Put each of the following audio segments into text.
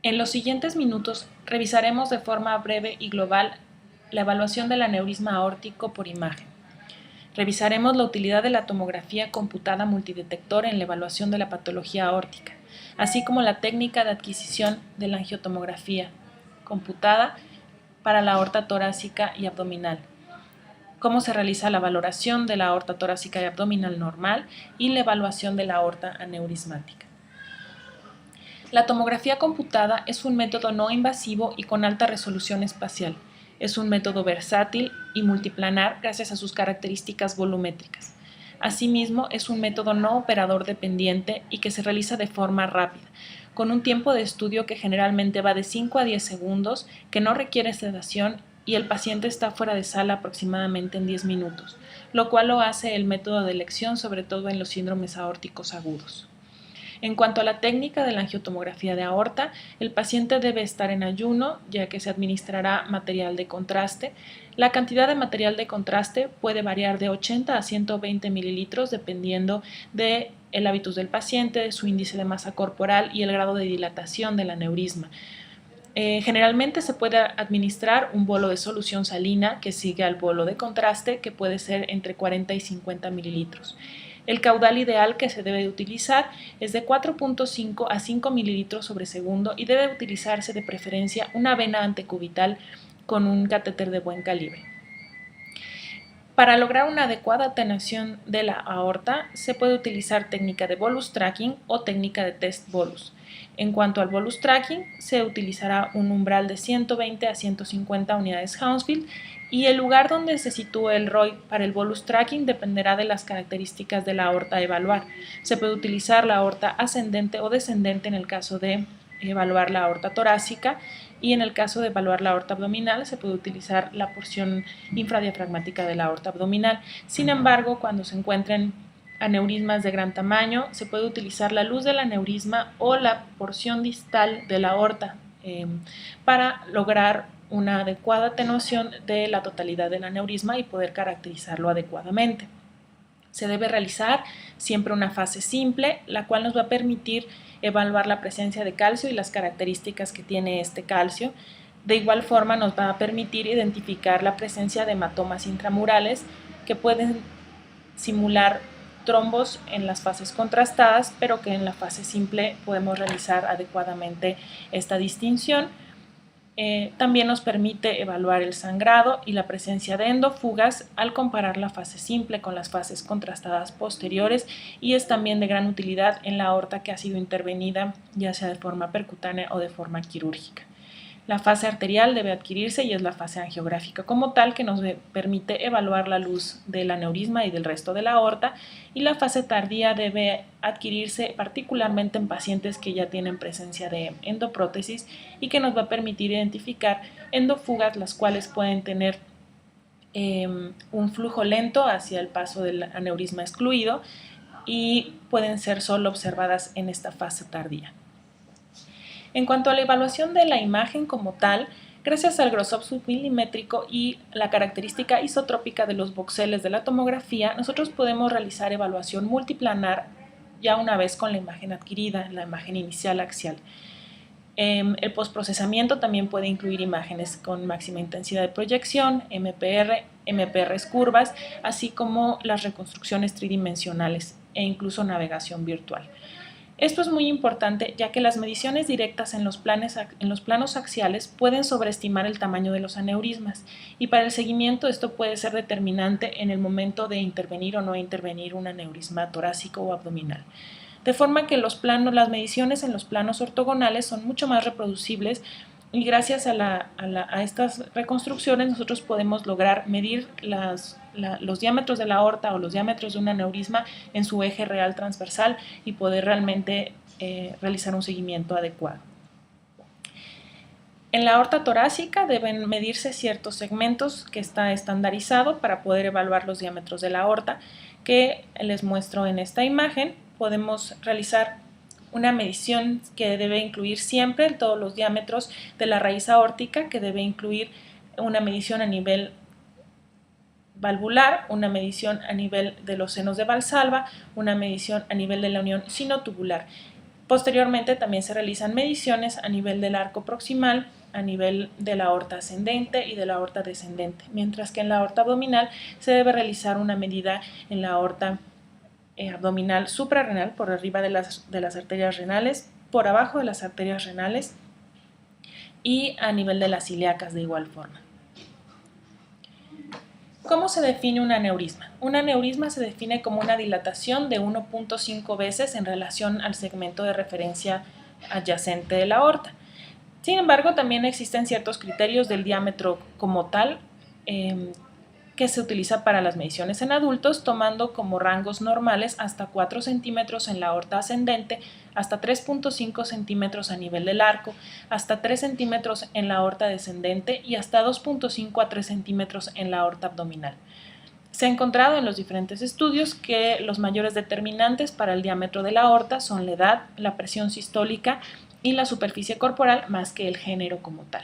En los siguientes minutos revisaremos de forma breve y global la evaluación del aneurisma aórtico por imagen. Revisaremos la utilidad de la tomografía computada multidetector en la evaluación de la patología aórtica, así como la técnica de adquisición de la angiotomografía computada para la aorta torácica y abdominal, cómo se realiza la valoración de la aorta torácica y abdominal normal y la evaluación de la aorta aneurismática. La tomografía computada es un método no invasivo y con alta resolución espacial. Es un método versátil y multiplanar gracias a sus características volumétricas. Asimismo, es un método no operador dependiente y que se realiza de forma rápida, con un tiempo de estudio que generalmente va de 5 a 10 segundos, que no requiere sedación y el paciente está fuera de sala aproximadamente en 10 minutos, lo cual lo hace el método de elección sobre todo en los síndromes aórticos agudos. En cuanto a la técnica de la angiotomografía de aorta, el paciente debe estar en ayuno, ya que se administrará material de contraste. La cantidad de material de contraste puede variar de 80 a 120 mililitros dependiendo del hábitus del paciente, de su índice de masa corporal y el grado de dilatación del aneurisma. Generalmente se puede administrar un bolo de solución salina que sigue al bolo de contraste, que puede ser entre 40 y 50 mililitros. El caudal ideal que se debe utilizar es de 4.5 a 5 mililitros sobre segundo y debe utilizarse de preferencia una vena antecubital con un catéter de buen calibre. Para lograr una adecuada atenuación de la aorta, se puede utilizar técnica de bolus tracking o técnica de test bolus. En cuanto al bolus tracking, se utilizará un umbral de 120 a 150 unidades Hounsfield y el lugar donde se sitúe el ROI para el bolus tracking dependerá de las características de la aorta a evaluar. Se puede utilizar la aorta ascendente o descendente en el caso de evaluar la aorta torácica y en el caso de evaluar la aorta abdominal se puede utilizar la porción infradiafragmática de la aorta abdominal. Sin embargo, cuando se encuentren aneurismas de gran tamaño, se puede utilizar la luz del aneurisma o la porción distal de la aorta para lograr una adecuada atenuación de la totalidad del aneurisma y poder caracterizarlo adecuadamente. Se debe realizar siempre una fase simple, la cual nos va a permitir evaluar la presencia de calcio y las características que tiene este calcio. De igual forma nos va a permitir identificar la presencia de hematomas intramurales que pueden simular trombos en las fases contrastadas, pero que en la fase simple podemos realizar adecuadamente esta distinción. También nos permite evaluar el sangrado y la presencia de endofugas al comparar la fase simple con las fases contrastadas posteriores y es también de gran utilidad en la aorta que ha sido intervenida ya sea de forma percutánea o de forma quirúrgica. La fase arterial debe adquirirse y es la fase angiográfica como tal que nos permite evaluar la luz del aneurisma y del resto de la aorta y la fase tardía debe adquirirse particularmente en pacientes que ya tienen presencia de endoprótesis y que nos va a permitir identificar endofugas las cuales pueden tener un flujo lento hacia el paso del aneurisma excluido y pueden ser solo observadas en esta fase tardía. En cuanto a la evaluación de la imagen como tal, gracias al grosor submilimétrico y la característica isotrópica de los voxeles de la tomografía, nosotros podemos realizar evaluación multiplanar ya una vez con la imagen adquirida, la imagen inicial axial. El postprocesamiento también puede incluir imágenes con máxima intensidad de proyección, MPRs curvas, así como las reconstrucciones tridimensionales e incluso navegación virtual. Esto es muy importante ya que las mediciones directas en los planos axiales pueden sobreestimar el tamaño de los aneurismas y para el seguimiento esto puede ser determinante en el momento de intervenir o no intervenir un aneurisma torácico o abdominal. De forma que las mediciones en los planos ortogonales son mucho más reproducibles y gracias a estas reconstrucciones nosotros podemos lograr medir los diámetros de la aorta o los diámetros de un aneurisma en su eje real transversal y poder realmente realizar un seguimiento adecuado. En la aorta torácica deben medirse ciertos segmentos que está estandarizado para poder evaluar los diámetros de la aorta que les muestro en esta imagen. Podemos realizar una medición que debe incluir siempre todos los diámetros de la raíz aórtica, que debe incluir una medición a nivel valvular, una medición a nivel de los senos de Valsalva, una medición a nivel de la unión sinotubular. Posteriormente también se realizan mediciones a nivel del arco proximal, a nivel de la aorta ascendente y de la aorta descendente, mientras que en la aorta abdominal se debe realizar una medida en la aorta abdominal suprarrenal, por arriba de las arterias renales, por abajo de las arterias renales y a nivel de las ilíacas de igual forma. ¿Cómo se define un aneurisma? Un aneurisma se define como una dilatación de 1.5 veces en relación al segmento de referencia adyacente de la aorta. Sin embargo, también existen ciertos criterios del diámetro como tal que se utiliza para las mediciones en adultos, tomando como rangos normales hasta 4 centímetros en la aorta ascendente, hasta 3.5 centímetros a nivel del arco, hasta 3 centímetros en la aorta descendente y hasta 2.5 a 3 centímetros en la aorta abdominal. Se ha encontrado en los diferentes estudios que los mayores determinantes para el diámetro de la aorta son la edad, la presión sistólica y la superficie corporal más que el género como tal.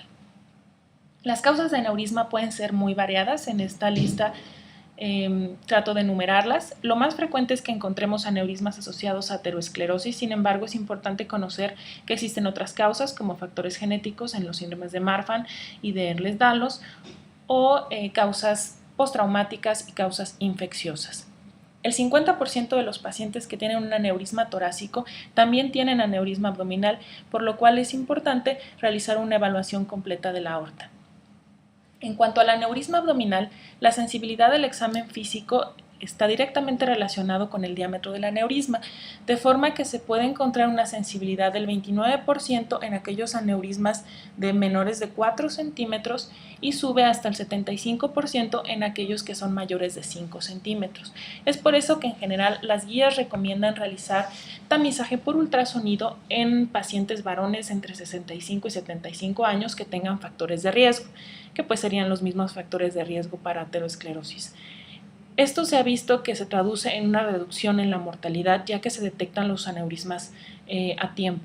Las causas de aneurisma pueden ser muy variadas. En esta lista trato de enumerarlas. Lo más frecuente es que encontremos aneurismas asociados a aterosclerosis. Sin embargo, es importante conocer que existen otras causas como factores genéticos en los síndromes de Marfan y de Ehlers-Danlos o causas postraumáticas y causas infecciosas. El 50% de los pacientes que tienen un aneurisma torácico también tienen aneurisma abdominal, por lo cual es importante realizar una evaluación completa de la aorta. En cuanto al aneurisma abdominal, la sensibilidad del examen físico está directamente relacionado con el diámetro del aneurisma, de forma que se puede encontrar una sensibilidad del 29% en aquellos aneurismas de menores de 4 centímetros y sube hasta el 75% en aquellos que son mayores de 5 centímetros. Es por eso que en general las guías recomiendan realizar tamizaje por ultrasonido en pacientes varones entre 65 y 75 años que tengan factores de riesgo, que pues serían los mismos factores de riesgo para aterosclerosis. Esto se ha visto que se traduce en una reducción en la mortalidad, ya que se detectan los aneurismas a tiempo.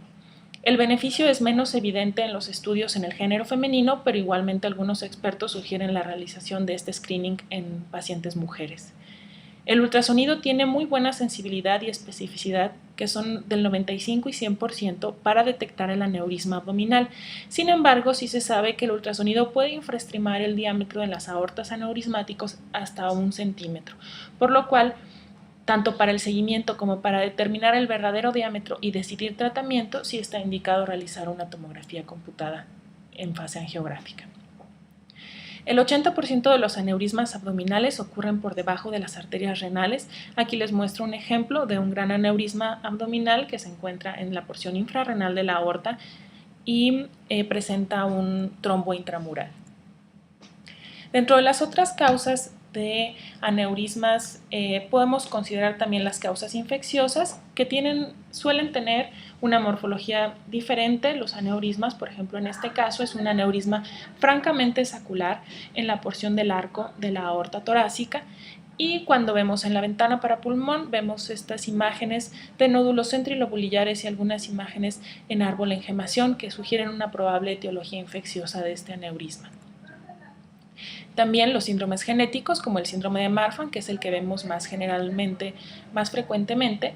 El beneficio es menos evidente en los estudios en el género femenino, pero igualmente algunos expertos sugieren la realización de este screening en pacientes mujeres. El ultrasonido tiene muy buena sensibilidad y especificidad, que son del 95 y 100% para detectar el aneurisma abdominal. Sin embargo, sí se sabe que el ultrasonido puede infraestimar el diámetro en las aortas aneurismáticos hasta 1 centímetro, por lo cual, tanto para el seguimiento como para determinar el verdadero diámetro y decidir tratamiento, sí está indicado realizar una tomografía computada en fase angiográfica. El 80% de los aneurismas abdominales ocurren por debajo de las arterias renales. Aquí les muestro un ejemplo de un gran aneurisma abdominal que se encuentra en la porción infrarrenal de la aorta y presenta un trombo intramural. Dentro de las otras causas de aneurismas podemos considerar también las causas infecciosas que suelen tener una morfología diferente. Los aneurismas, por ejemplo, en este caso es un aneurisma francamente sacular en la porción del arco de la aorta torácica, y cuando vemos en la ventana para pulmón vemos estas imágenes de nódulos centrilobulillares y algunas imágenes en árbol en gemación que sugieren una probable etiología infecciosa de este aneurisma. También los síndromes genéticos, como el síndrome de Marfan, que es el que vemos más frecuentemente,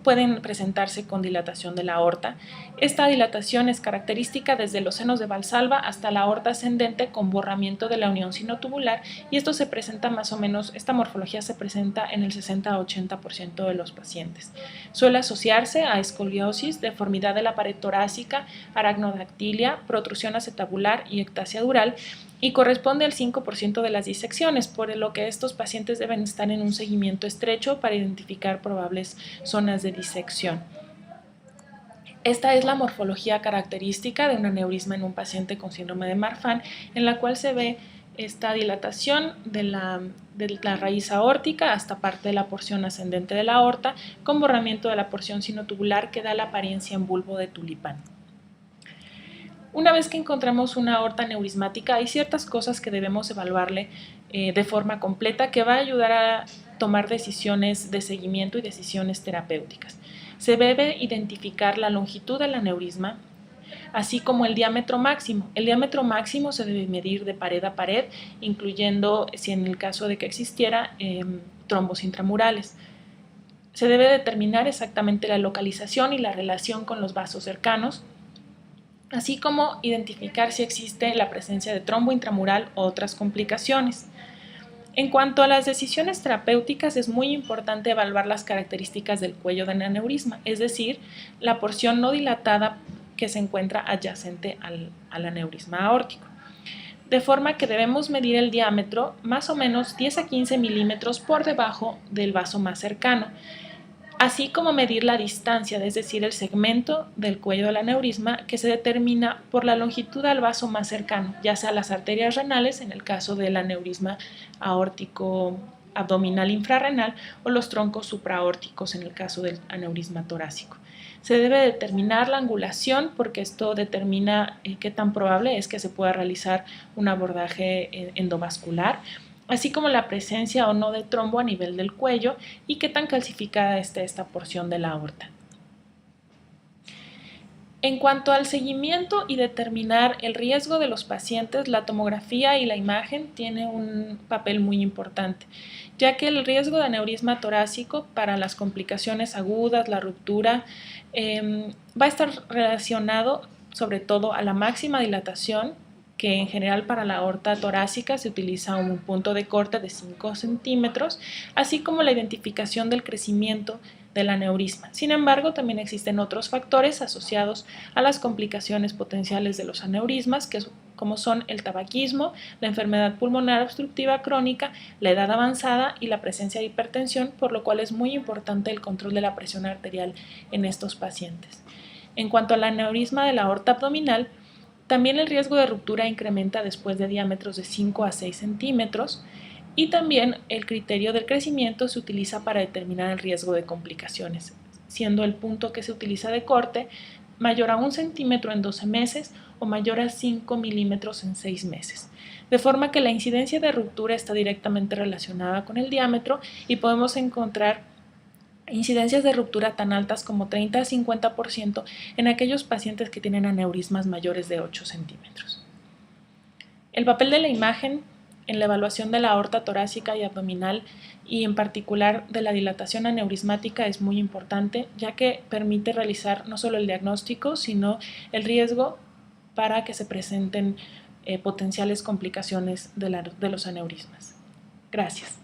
pueden presentarse con dilatación de la aorta. Esta dilatación es característica desde los senos de Valsalva hasta la aorta ascendente con borramiento de la unión sinotubular, y esto se presenta más o menos, esta morfología se presenta en el 60 a 80% de los pacientes. Suele asociarse a escoliosis, deformidad de la pared torácica, aracnodactilia, protrusión acetabular y ectasia dural, y corresponde al 5% de las disecciones, por lo que estos pacientes deben estar en un seguimiento estrecho para identificar probables zonas de disección. Esta es la morfología característica de un aneurisma en un paciente con síndrome de Marfan, en la cual se ve esta dilatación de la raíz aórtica hasta parte de la porción ascendente de la aorta, con borramiento de la porción sinotubular que da la apariencia en bulbo de tulipán. Una vez que encontramos una aorta aneurismática, hay ciertas cosas que debemos evaluarle de forma completa, que va a ayudar a tomar decisiones de seguimiento y decisiones terapéuticas. Se debe identificar la longitud del aneurisma, así como el diámetro máximo. El diámetro máximo se debe medir de pared a pared, incluyendo, si en el caso de que existiera, trombos intramurales. Se debe determinar exactamente la localización y la relación con los vasos cercanos, así como identificar si existe la presencia de trombo intramural o otras complicaciones. En cuanto a las decisiones terapéuticas, es muy importante evaluar las características del cuello del aneurisma, es decir, la porción no dilatada que se encuentra adyacente al aneurisma aórtico. De forma que debemos medir el diámetro más o menos 10 a 15 milímetros por debajo del vaso más cercano, así como medir la distancia, es decir, el segmento del cuello del aneurisma que se determina por la longitud al vaso más cercano, ya sea las arterias renales en el caso del aneurisma aórtico abdominal infrarrenal o los troncos supraórticos en el caso del aneurisma torácico. Se debe determinar la angulación porque esto determina qué tan probable es que se pueda realizar un abordaje endovascular, así como la presencia o no de trombo a nivel del cuello y qué tan calcificada esté esta porción de la aorta. En cuanto al seguimiento y determinar el riesgo de los pacientes, la tomografía y la imagen tiene un papel muy importante, ya que el riesgo de aneurisma torácico para las complicaciones agudas, la ruptura, va a estar relacionado sobre todo a la máxima dilatación, que en general para la aorta torácica se utiliza un punto de corte de 5 centímetros, así como la identificación del crecimiento del aneurisma. Sin embargo, también existen otros factores asociados a las complicaciones potenciales de los aneurismas, como son el tabaquismo, la enfermedad pulmonar obstructiva crónica, la edad avanzada y la presencia de hipertensión, por lo cual es muy importante el control de la presión arterial en estos pacientes. En cuanto al aneurisma de la aorta abdominal, también el riesgo de ruptura incrementa después de diámetros de 5 a 6 centímetros y también el criterio del crecimiento se utiliza para determinar el riesgo de complicaciones, siendo el punto que se utiliza de corte mayor a 1 centímetro en 12 meses o mayor a 5 milímetros en 6 meses. De forma que la incidencia de ruptura está directamente relacionada con el diámetro y podemos encontrar incidencias de ruptura tan altas como 30 a 50% en aquellos pacientes que tienen aneurismas mayores de 8 centímetros. El papel de la imagen en la evaluación de la aorta torácica y abdominal y en particular de la dilatación aneurismática es muy importante, ya que permite realizar no solo el diagnóstico, sino el riesgo para que se presenten potenciales complicaciones de los aneurismas. Gracias.